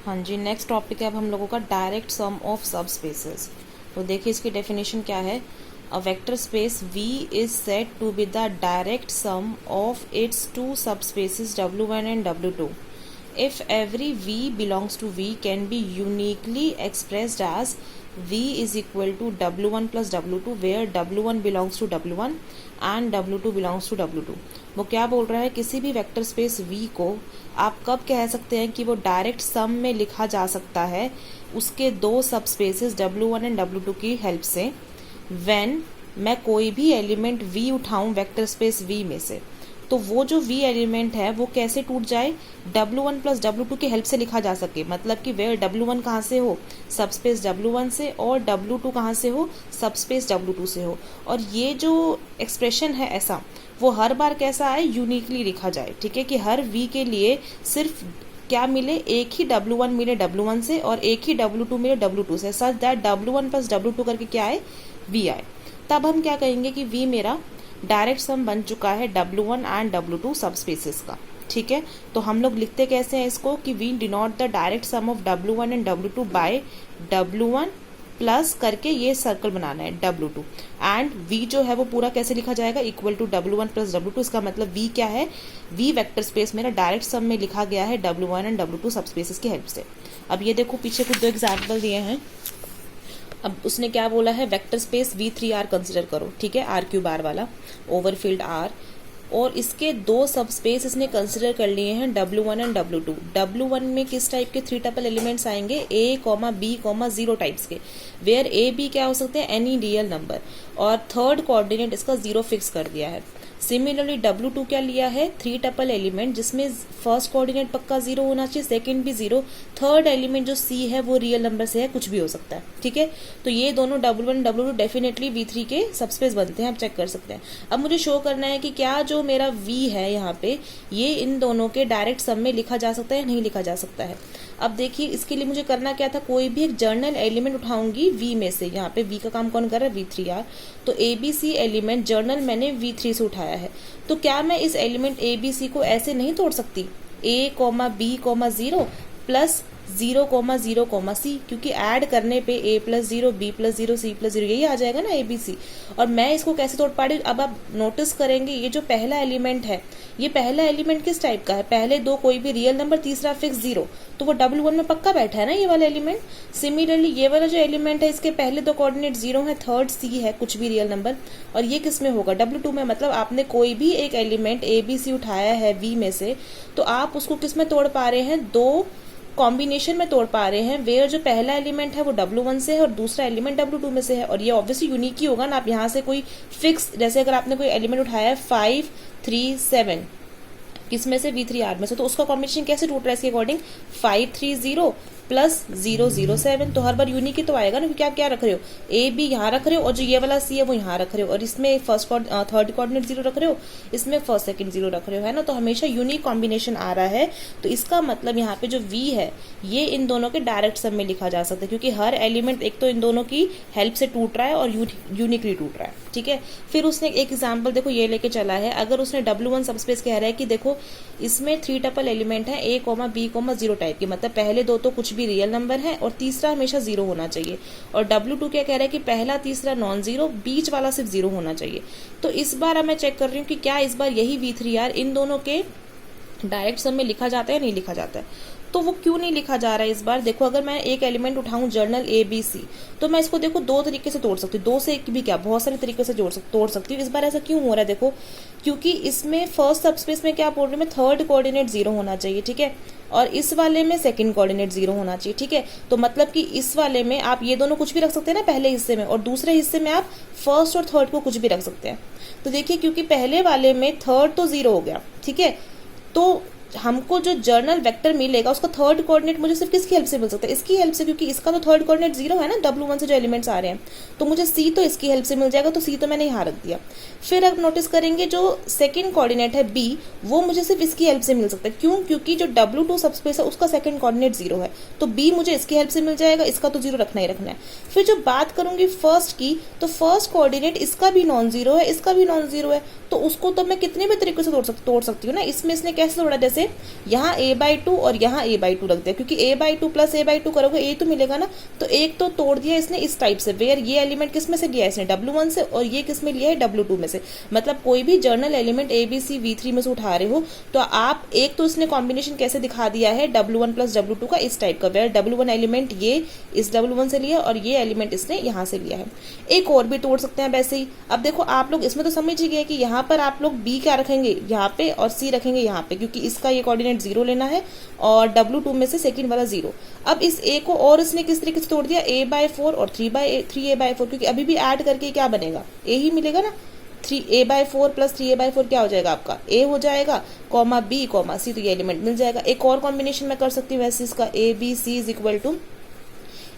हाँ जी, next topic है अब हम लोगों का direct sum of subspaces. तो देखिए इसकी डेफिनेशन क्या है। A vector space V is said to be the direct sum of its two subspaces W1 and W2 if every V belongs to V can be uniquely expressed as V is equal to W1 plus W2 where W1 belongs to W1 and W2 belongs to W2। वो क्या बोल रहा है, किसी भी vector space V को आप कब कह सकते हैं कि वो डायरेक्ट सम में लिखा जा सकता है उसके दो सब स्पेसेस W1 एंड W2 की हेल्प से, व्हेन मैं कोई भी एलिमेंट V उठाऊं वेक्टर स्पेस V में से, तो वो जो V एलिमेंट है वो कैसे टूट जाए, W1 प्लस W2 की हेल्प से लिखा जा सके। मतलब कि वेयर W1 कहाँ से हो, सबस्पेस W1 से, और W2 कहाँ से हो, सबस्पेस W2 से हो। और ये जो एक्सप्रेशन है ऐसा, वो हर बार कैसा आए, यूनिकली लिखा जाए। ठीक है, कि हर V के लिए सिर्फ क्या मिले, एक ही W1 मिले W1 से और एक ही W2 मिले W2 से, such that W1 plus W2 करके क्या आए, V आए। तब हम क्या कहेंगे कि V मेरा डायरेक्ट सम बन चुका है W1 एंड W2 सब स्पेसेस का। ठीक है, तो हम लोग लिखते कैसे हैं इसको कि we denote the direct sum of W1 and W2 by W1 plus करके ये सर्कल बनाना है W2, एंड V जो है वो पूरा कैसे लिखा जाएगा, equal to W1 plus W2। इसका मतलब V क्या है, V वेक्टर स्पेस मेरा डायरेक्ट सम में लिखा गया है W1 एंड W2 सब स्पेसेस की हेल्प से। अब ये देखो पीछे कुछ दो एग्जाम्पल दिए हैं। अब उसने क्या बोला है, वेक्टर स्पेस V3R कंसिडर करो। ठीक है, R³ वाला ओवरफिल्ड R, और इसके दो सब स्पेस इसने कंसिडर कर लिए हैं W1 एंड W2। W1 में किस टाइप के 3 टपल एलिमेंट्स आएंगे, A, B, 0 टाइप्स के, वेयर A, B क्या हो सकते हैं, एनी रियल नंबर, और थर्ड कोऑर्डिनेट इसका 0 फिक्स कर दिया है। सिमिलरली W2 क्या लिया है, 3 टपल एलिमेंट जिसमें फर्स्ट कोऑर्डिनेट पक्का 0 होना चाहिए, सेकंड भी 0, थर्ड एलिमेंट जो C है वो रियल नंबर से है, कुछ भी हो सकता है। ठीक है, तो ये दोनों W1 W2 डेफिनेटली V3 के सबस्पेस बनते हैं, आप चेक कर सकते हैं। अब मुझे शो करना है कि क्या जो मेरा V है यहाँ पे, ये इन दोनों के डायरेक्ट सम में लिखा जा सकता है या नहीं लिखा जा सकता है। अब देखिए इसके लिए मुझे करना क्या था, कोई भी एक जर्नल एलिमेंट उठाऊंगी V में से। यहाँ पे V का काम कौन कर रहा है, V3R, तो ABC एलिमेंट जर्नल मैंने V3 से उठाया है। तो क्या मैं इस एलिमेंट ABC को ऐसे नहीं तोड़ सकती, A, B, 0 प्लस 0, 0, C, क्योंकि ऐड करने पे A plus 0, B plus 0, C plus 0 यही आ जाएगा ना ABC। और मैं इसको कैसे तोड़ पा रही हूँ, अब आप नोटिस करेंगे ये जो पहला एलिमेंट है, ये पहला एलिमेंट किस टाइप का है, पहले दो कोई भी रियल नंबर, तीसरा फिक्स 0, तो वो W1 में पक्का बैठा है ना ये वाला एलिमेंट। सिमिलरली ये वाला जो एलिमेंट है, इसके पहले दो कोऑर्डिनेट 0 है, थर्ड C है, कुछ भी रियल नंबर, और ये किस में होगा, W2 में। मतलब आपने कोई भी एक एलिमेंट ABC उठाया है V में से, तो आप उसको किस में तोड़ पा रहे हैं, दो कॉम्बिनेशन में तोड़ पा रहे हैं, वेयर जो पहला एलिमेंट है वो W1 से है और दूसरा एलिमेंट W2 में से है। और ये ऑब्वियसली यूनिक ही होगा ना, आप यहाँ से कोई फिक्स, जैसे अगर आपने कोई एलिमेंट उठाया है 5, 3, 7, किस में से, V3R में से, तो उसका कॉम्बिनेशन कैसे टूट रहा है इसके अकॉर्डिंग, 5, 3, 0 प्लस 0, 0, 7, तो हर बार यूनिक ही तो आएगा ना, क्योंकि आप क्या रख रहे हो, A, B यहाँ रख रहे हो, और जो ये वाला C है वो यहाँ रख रहे हो, और इसमें थर्ड कोऑर्डिनेट 0 रख रहे हो, इसमें फर्स्ट सेकंड 0 रख रहे हो, है ना। तो हमेशा यूनिक कॉम्बिनेशन आ रहा है। तो इसका मतलब यहाँ पे जो V है ये इन दोनों के डायरेक्ट सम में लिखा जा सकता है, क्योंकि हर एलिमेंट एक तो इन दोनों की हेल्प से टूट रहा है और यूनिकली टूट रहा है। ठीक है, फिर उसने एक एग्जाम्पल देखो ये लेके चला है। अगर उसने W1 सबस्पेस कह रहा है कि देखो इसमें 3 टपल एलिमेंट है A, B, 0 टाइप की, मतलब पहले दो तो कुछ भी रियल नंबर है और तीसरा हमेशा 0 होना चाहिए। और W2 क्या कह रहा है कि पहला तीसरा नॉन 0, बीच वाला सिर्फ 0 होना चाहिए। तो इस बार मैं चेक कर रही हूँ कि क्या इस बार यही V3R इन दोनों के डायरेक्ट सम में लिखा जाता है या नहीं लिखा जाता है। तो वो क्यों नहीं लिखा जा रहा है इस बार, देखो अगर मैं एक एलिमेंट उठाऊं जर्नल ABC, तो मैं इसको देखो दो तरीके से तोड़ सकती हूँ, दो से एक भी क्या, बहुत सारे तरीके से तोड़ सकती हूँ। इस बार ऐसा क्यों हो रहा है, देखो क्योंकि इसमें फर्स्ट सबस्पेस में क्या बोल रही हूँ मैं, थर्ड कोऑर्डिनेट 0 होना चाहिए। ठीक है, और इस वाले में सेकंड कोऑर्डिनेट 0 होना चाहिए। ठीक है, तो मतलब कि इस वाले में आप ये दोनों कुछ भी रख सकते हैं ना पहले हिस्से में, और दूसरे हिस्से में आप फर्स्ट और थर्ड को कुछ भी रख सकते हैं। तो देखिए क्योंकि पहले वाले में थर्ड तो 0 हो गया, ठीक है, तो हमको जो जर्नल वेक्टर मिलेगा उसका थर्ड कोऑर्डिनेट मुझे सिर्फ किसकी हेल्प से मिल सकता है, इसकी हेल्प से, क्योंकि इसका तो थर्ड कोऑर्डिनेट 0 है ना W1 से जो एलिमेंट्स आ रहे हैं, तो मुझे C तो इसकी हेल्प से मिल जाएगा, तो C तो मैंने यहाँ रख दिया। फिर आप नोटिस करेंगे जो सेकंड कोऑर्डिनेट है B, वो मुझे सिर्फ इसकी हेल्प से मिल सकता है। क्यों, क्योंकि जो W2 सबस्पेस है उसका सेकंड कोऑर्डिनेट 0 है, तो B मुझे इसकी हेल्प से मिल जाएगा, इसका तो 0 रखना ही रखना है। फिर जो बात करूंगी फर्स्ट की, तो फर्स्ट कोऑर्डिनेट इसका भी नॉन 0 है, इसका भी नॉन 0 है, तो उसको तो मैं कितने भी तरीके से तोड़ सकती हूँ ना। इसमें इसने कैसे तोड़ा, जैसे यहाँ a/2 और यहाँ a/2 रख दिया, क्योंकि a/2 प्लस a/2 करोगे a तो मिलेगा ना, तो एक तो तोड़ दिया इसने इस टाइप से, वेयर ये एलिमेंट किस में से लिया है इसने W1 से, और ये किस में लिया है W2 में से। मतलब कोई भी जर्नल एलिमेंट ABC V3 में से उठा रहे हो तो आप एक तो इसने कॉम्बिनेशन कैसे दिखा दिया है W1 प्लस W2 का इस टाइप का, वेयर W1 एलिमेंट ये इस W1 से लिया और ये एलिमेंट इसने यहाँ से लिया है। एक और भी तोड़ सकते हैं वैसे ही। अब देखो आप लोग इसमें तो समझ ही गए कि यहाँ पर आप लोग B क्या रखेंगे यहाँ पे और C रखेंगे यहाँ पे, क्योंकि इसका ये कोऑर्डिनेट 0 लेना है और W2 में से सेकंड वाला 0। अब इस A को और इसने किस तरीके से तोड़ दिया, a/4 और 3a/4, क्योंकि अभी भी ऐड करके क्या बनेगा, A ही मिलेगा ना। 3a/4 प्लस 3a/4 क्या हो जाएगा आपका, A हो जाएगा, कॉमा B कॉमा C, तो ये एलिमेंट मिल जाएगा। एक और कॉम्बिनेशन मैं कर सकती हूँ वैसे इसका, ABC is equal to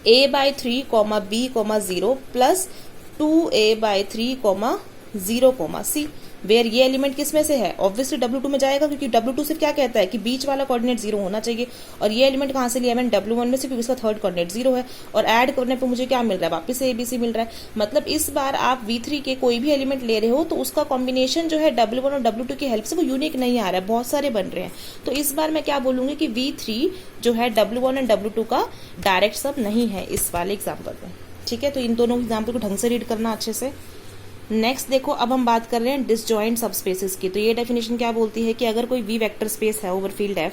a/3 comma B comma 0 plus 2a/3 comma 0 comma C, where ये एलिमेंट किस में से है, ऑब्वियसली W2 में जाएगा, क्योंकि W2 सिर्फ क्या कहता है कि बीच वाला कोऑर्डिनेट 0 होना चाहिए, और ये एलिमेंट कहाँ से लिया मैंने, W1 में से, क्योंकि इसका थर्ड कोऑर्डिनेट 0 है, और ऐड करने पे मुझे क्या मिल रहा है, वापस से ABC मिल रहा है। मतलब इस बार आप V3 के कोई भी एलिमेंट ले रहे हो तो उसका कॉम्बिनेशन जो है W1 और W2 की हेल्प से वो यूनिक नहीं आ रहा है, बहुत सारे बन रहे हैं। तो इस बार मैं क्या बोलूंगी कि V3 जो है W1 और W2 का डायरेक्ट सब नहीं है इस वाले एग्जाम्पल में। ठीक है, तो इन दोनों एग्जाम्पल को ढंग से रीड करना अच्छे से। नेक्स्ट देखो, अब हम बात कर रहे हैं डिसजॉइंट सबस्पेसेस की। तो ये डेफिनेशन क्या बोलती है कि अगर कोई V वेक्टर स्पेस है ओवर फील्ड F,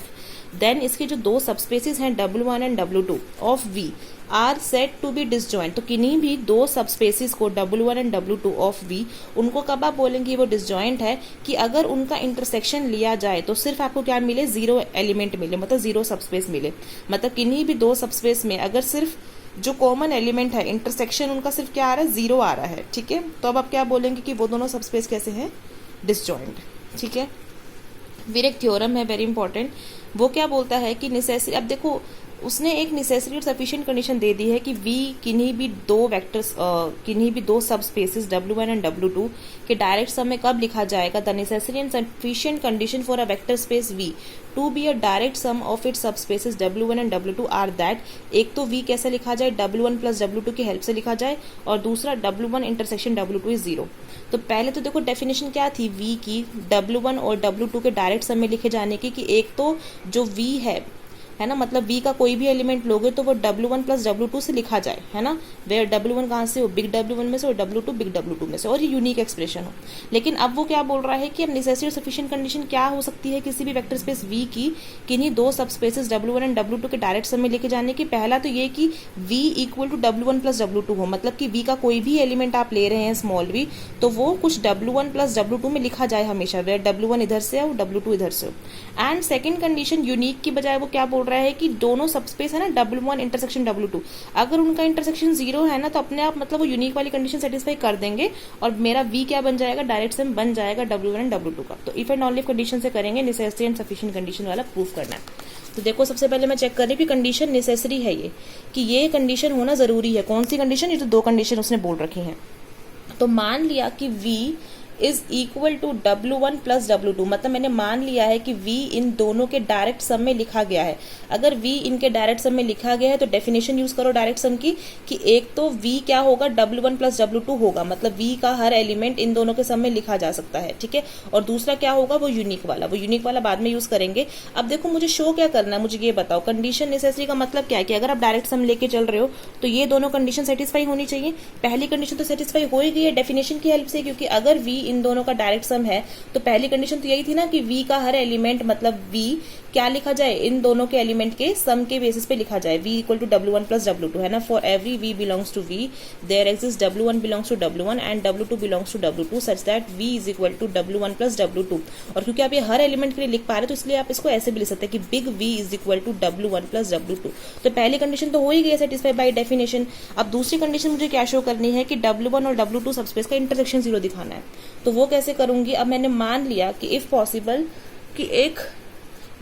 देन इसके जो दो सबस्पेसेस हैं W1 and W2 of V are set to be disjoint. तो किन्हीं भी दो सबस्पेसेस को W1 and W2 of V, उनको कब आप बोलेंगे वो डिसजॉइंट है, कि अगर उनका इंटरसेक्शन लिया जाए तो सिर्फ आपको क्या मिले, 0 एलिमेंट मिले, मतलब 0 सबस्पेस मिले। मतलब किन्हीं भी दो सबस्पेस में अगर सिर्फ जो कॉमन एलिमेंट है इंटरसेक्शन उनका सिर्फ क्या आ रहा है, 0 आ रहा है। ठीक है, तो अब आप क्या बोलेंगे कि वो दोनों सबस्पेस कैसे हैं, डिसजॉइंट। ठीक है, फिर एक थ्योरम है वेरी इंपॉर्टेंट, वो क्या बोलता है कि नेसेसरी, अब देखो उसने एक नेसेसरी और सफिशिएंट कंडीशन दे दी है कि V किन्हीं भी दो वेक्टर्स किन्हीं भी दो सब स्पेसेस W1 एंड W2 के डायरेक्ट सम में कब लिखा जाएगा, the necessary and sufficient condition for a vector space V to be a direct sum of its subspaces W1 and W2 are that. एक तो V कैसे लिखा जाए, W1 प्लस W2 की हेल्प से लिखा जाए, और दूसरा W1 इंटरसेक्शन W2 इज 0। तो पहले तो देखो डेफिनेशन क्या थी V की, W1 और W2 के डायरेक्ट सम में लिखे जाने की, कि एक तो जो V है ना, मतलब V का कोई भी एलिमेंट लोगे तो वो W1 प्लस W2 से लिखा जाए, है ना, वेयर W1 कहाँ से हो, बिग W1 में से, और W2 बिग W2 में से, और ये यूनिक एक्सप्रेशन हो। लेकिन अब वो क्या बोल रहा है कि अब नेसेसरी और सफिशिएंट कंडीशन क्या हो सकती है किसी भी वेक्टर स्पेस V की, किन्हीं दो सब स्पेसेस W1 एंड W2 के डायरेक्ट सम में लेके जाने की। पहला तो ये कि V equal to W1 plus W2 हो, मतलब कि V का कोई भी एलिमेंट आप ले रहे हैं स्मॉल v, तो वो कुछ W1 प्लस W2 में लिखा जाए हमेशा, वेयर W1 इधर से हो W2 इधर से हो। एंड सेकेंड कंडीशन यूनिक की बजाय वो क्या बोल रहा है कि दोनों सबस्पेस है ना W1 इंटरसेक्शन W2, अगर उनका इंटरसेक्शन 0 है ना तो अपने आप मतलब वो यूनिक वाली कंडीशन सेटिस्फाई कर देंगे, और मेरा V क्या बन जाएगा, डायरेक्ट सम बन जाएगा W1 एंड W2 का। तो इफ एंड ओनली कंडीशन से करेंगे, नेसेसरी एंड सफिशिएंट कंडीशन वाला प्रूफ करना है। तो देखो सबसे पहले मैं चेक कर रही हूँ कि कंडीशन नेसेसरी है ये, कि ये कंडीशन होना जरूरी है। कौन सी कंडीशन, ये तो दो कंडीशन उसने बोल रखी हैं। तो मान लिया कि V is equal to W1 plus W2, मतलब मैंने मान लिया है कि V इन दोनों के डायरेक्ट सम में लिखा गया है। अगर V इनके डायरेक्ट सम में लिखा गया है तो डेफिनेशन यूज करो डायरेक्ट सम की, कि एक तो V क्या होगा, W1 प्लस W2 होगा, मतलब V का हर एलिमेंट इन दोनों के सम में लिखा जा सकता है। ठीक है, और दूसरा क्या होगा, वो यूनिक वाला बाद में यूज करेंगे। अब देखो मुझे शो क्या करना है, मुझे ये बताओ, कंडीशन नेसेसरी का मतलब क्या है, कि अगर आप डायरेक्ट सम लेके चल रहे हो तो ये दोनों कंडीशन सेटिस्फाई होनी चाहिए। पहली कंडीशन तो सेटिस्फाई हो ही गई है डेफिनेशन की हेल्प से, क्योंकि अगर V इन दोनों का डायरेक्ट सम है तो पहली कंडीशन तो यही थी ना कि V का हर एलिमेंट, मतलब V क्या लिखा जाए, इन दोनों के एलिमेंट के सम के बेसिस पे लिखा जाए, V equal to W1 plus W2, है ना। For every V belongs to V there exist W1 belongs to W1 and W2 belongs to W2 such that V is equal to W1 plus W2। और क्योंकि आप ये हर element के लिए लिख पा रहे हो तो इसलिए आप इसको ऐसे भी लिख सकते हैं कि big V is equal to W1 plus W2। तो पहली कंडीशन तो हो ही गई सेटिस्फाई बाय डेफिनेशन। अब दूसरी कंडीशन मुझे क्या शो करनी है, कि W1 और W2 सबस्पेस का इंटरसेक्शन 0 दिखाना है। तो वो कैसे करूंगी, अब मैंने मान लिया कि इफ पॉसिबल कि एक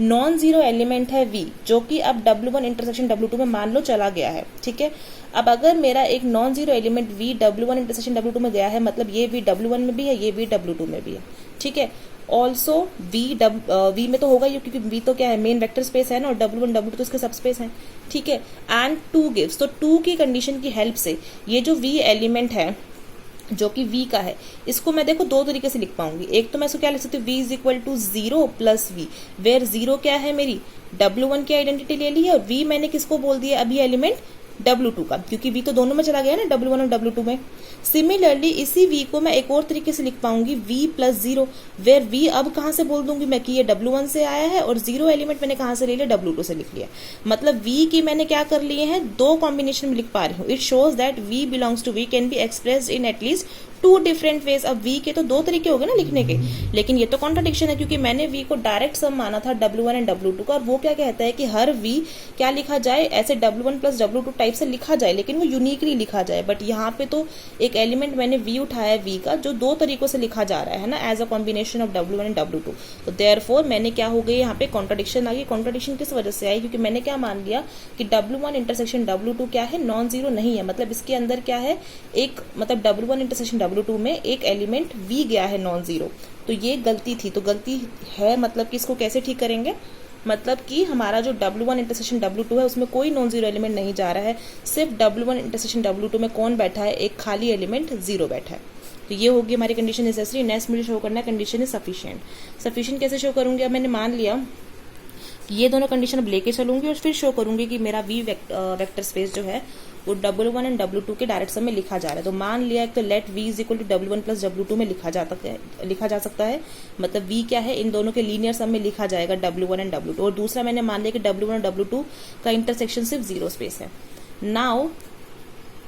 नॉन जीरो एलिमेंट है V, जो कि अब W1 इंटरसेक्शन W2 में मान लो चला गया है। ठीक है, अब अगर मेरा एक non zero element V W1 intersection W2 में गया है, मतलब ये V W1 में भी है, ये V W2 में भी है। ठीक है, ऑल्सो V में तो होगा ये, क्योंकि V तो क्या है, मेन वेक्टर स्पेस है ना, और W1 W2 तो इसके सबस्पेस है। ठीक है, एंड 2 गिव्स, तो 2 की कंडीशन की हेल्प से ये जो V एलिमेंट है जो कि v का है, इसको मैं देखो दो तरीके से लिख पाऊंगी। एक तो मैं इसको क्या लिख सकती हूँ, v is equal to 0 plus v, where 0 क्या है मेरी W1 की आइडेंटिटी ले ली है, और v मैंने किसको बोल दिया अभी एलिमेंट W2 का, क्योंकि v तो दोनों में चला गया ना W1 और W2 में। सिमिलरली इसी v को मैं एक और तरीके से लिख पाऊंगी v प्लस 0, वेयर v अब कहाँ से बोल दूंगी मैं कि ये W1 से आया है, और 0 एलिमेंट मैंने कहाँ से ले लिया, W2 से लिख लिया। मतलब v की मैंने क्या कर लिए हैं, दो कॉम्बिनेशन में लिख पा रही हूँ। It shows that v belongs to v can be expressed in at least two different ways. अब v के तो दो तरीके हो गए ना लिखने के, लेकिन ये तो कॉन्ट्राडिक्शन है, क्योंकि मैंने v को डायरेक्ट सम माना था W1 एंड W2 का, और वो क्या कहता है कि हर v क्या लिखा जाए, ऐसे W1 प्लस W2 टाइप से लिखा जाए, लेकिन वो यूनिकली लिखा जाए। बट यहाँ पे तो एक एलिमेंट मैंने v उठाया है v का, जो दो तरीकों से लिखा जा रहा है ना, as a combination of W1 and W2। तो देयरफॉर मैंने क्या हो गई यहाँ पे कॉन्ट्राडिक्शन आ गई। कॉन्ट्राडिक्शन किस वजह से आई, क्योंकि मैंने क्या मान लिया कि W1 इंटरसेक्शन W2 क्या है, नॉन जीरो नहीं है। मतलब इसके अंदर क्या है, एक मतलब W1 इंटरसेक्शन W2 में एक एलिमेंट v गया है नॉन जीरो। तो ये गलती थी, तो गलती है मतलब कि इसको कैसे ठीक करेंगे, मतलब कि हमारा जो W1 इंटरसेक्शन W2 है उसमें कोई नॉन जीरो एलिमेंट नहीं जा रहा है, सिर्फ W1 इंटरसेक्शन W2 में कौन बैठा है, एक खाली एलिमेंट जीरो बैठा है। तो ये होगी हमारी कंडीशन नेसेसरी। नेक्स्ट मुझे शो करना है कंडीशन इज सफिशिएंट। सफिशिएंट कैसे शो करूंगी, अब मैंने मान लिया कि ये दोनों कंडीशन अब लेके चलूंगी और फिर शो करूंगी कि मेरा v वेक्टर स्पेस जो है वो W1 एंड W2 के डायरेक्ट सम में लिखा जा रहा है। तो मान लिया एक तो let v is equal to W1 plus W2 में लिखा जा सकता है, मतलब v क्या है, इन दोनों के लीनियर सम में लिखा जाएगा W1 एंड W2। और दूसरा मैंने मान लिया कि W1 और W2 का इंटरसेक्शन सिर्फ जीरो स्पेस है। नाउ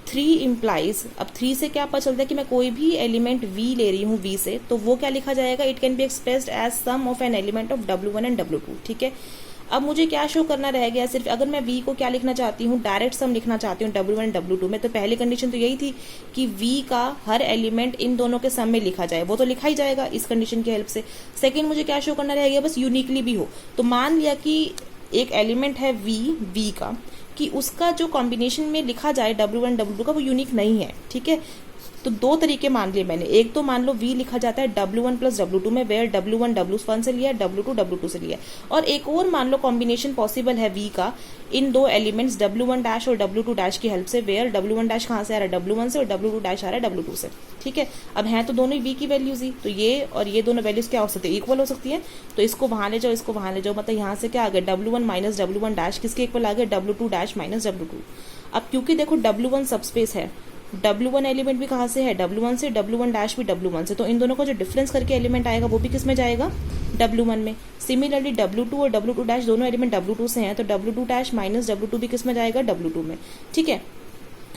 3 इम्प्लाइज, अब 3 से क्या पता चलता है कि मैं कोई भी एलिमेंट v ले रही हूँ v से, तो वो क्या लिखा जाएगा, it can be expressed as sum of an element of W1 and W2। ठीक है, अब मुझे क्या शो करना रह गया, सिर्फ अगर मैं v को क्या लिखना चाहती हूँ, डायरेक्ट सम लिखना चाहती हूँ W1 एंड W2 में, तो पहली कंडीशन तो यही थी कि v का हर एलिमेंट इन दोनों के सम में लिखा जाए, वो तो लिखा ही जाएगा इस कंडीशन की हेल्प से। सेकेंड मुझे क्या शो करना रह गया, बस यूनिकली भी हो। तो मान लिया कि एक एलिमेंट है v का, कि उसका जो कॉम्बिनेशन में लिखा जाए W1 W2 का वो यूनिक नहीं है। ठीक है, तो दो तरीके मान लिए मैंने। एक तो मान लो v लिखा जाता है W1 प्लस W2 में, वेयर W1 W1 से लिया, W2 W2 से लिया। और एक और मान लो कॉम्बिनेशन पॉसिबल है v का इन दो एलिमेंट्स W1 डैश और W2 डैश की हेल्प से, वेयर W1 डैश कहाँ से आ रहा है, W1 से, और W2 डैश आ रहा है W2 से। ठीक है, अब हैं तो दोनों ही v की वैल्यूज ही, तो ये और ये दोनों वैल्यूज क्या हो सकती है, इक्वल हो सकती है। तो इसको वहां ले जाओ, इसको वहां ले जाओ, मतलब यहाँ से क्या आ गया, W1 माइनस W1 डैश किसके इक्वल आ गया, W2 डैश माइनस W2। अब क्योंकि देखो W1 सबस्पेस है, W1 एलिमेंट भी कहाँ से है, W1 से, W1 डैश भी W1 से, तो इन दोनों का जो डिफरेंस करके एलिमेंट आएगा वो भी किस में जाएगा, W1 में। सिमिलरली W2 और W2 डैश दोनों एलिमेंट W2 से हैं, तो W2 डैश माइनस W2 भी किस में जाएगा, W2 में। ठीक है,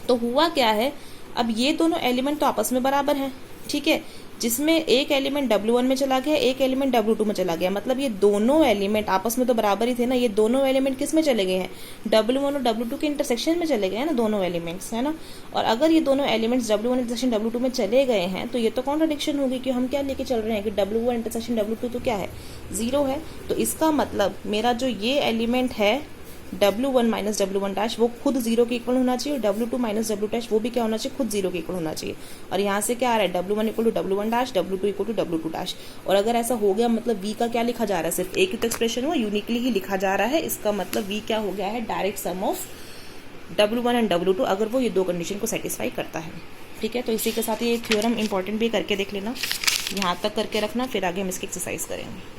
तो हुआ क्या है, अब ये दोनों एलिमेंट तो आपस में बराबर हैं। ठीक है, जिसमें एक एलिमेंट W1 में चला गया, एक एलिमेंट W2 में चला गया, मतलब ये दोनों एलिमेंट आपस में तो बराबर ही थे ना। ये दोनों एलिमेंट किस में चले गए हैं, W1 और W2 के इंटरसेक्शन में चले गए हैं ना दोनों एलिमेंट्स, है ना। और अगर ये दोनों एलिमेंट्स W1 इंटरसेक्शन W2 में चले गए हैं, तो ये तो कॉन्ट्राडिक्शन होगी कि हम क्या लेके चल रहे हैं कि W1 इंटरसेक्शन W2 तो क्या है, जीरो है। तो इसका मतलब मेरा जो ये एलिमेंट है W1 माइनस W1 डैश वो खुद जीरो के इक्वल होना चाहिए, और W2 माइनस W डैश वो भी क्या होना चाहिए, खुद जीरो के इक्वल होना चाहिए। और यहाँ से क्या आ रहा है, W1 equal to W1 dash, W2 equal to W2 dash. और अगर ऐसा हो गया, मतलब v का क्या लिखा जा रहा है, सिर्फ एक ही तो एक्सप्रेशन हुआ, यूनिकली ही लिखा जा रहा है। इसका मतलब v क्या हो गया है, direct sum of W1 and W2, अगर वो ये दो कंडीशन को सेटिस्फाई करता है। ठीक है, तो इसी के साथ ये थ्योरम इंपॉर्टेंट भी करके देख लेना, यहाँ तक करके रखना, फिर आगे हम इसकी एक्सरसाइज करेंगे।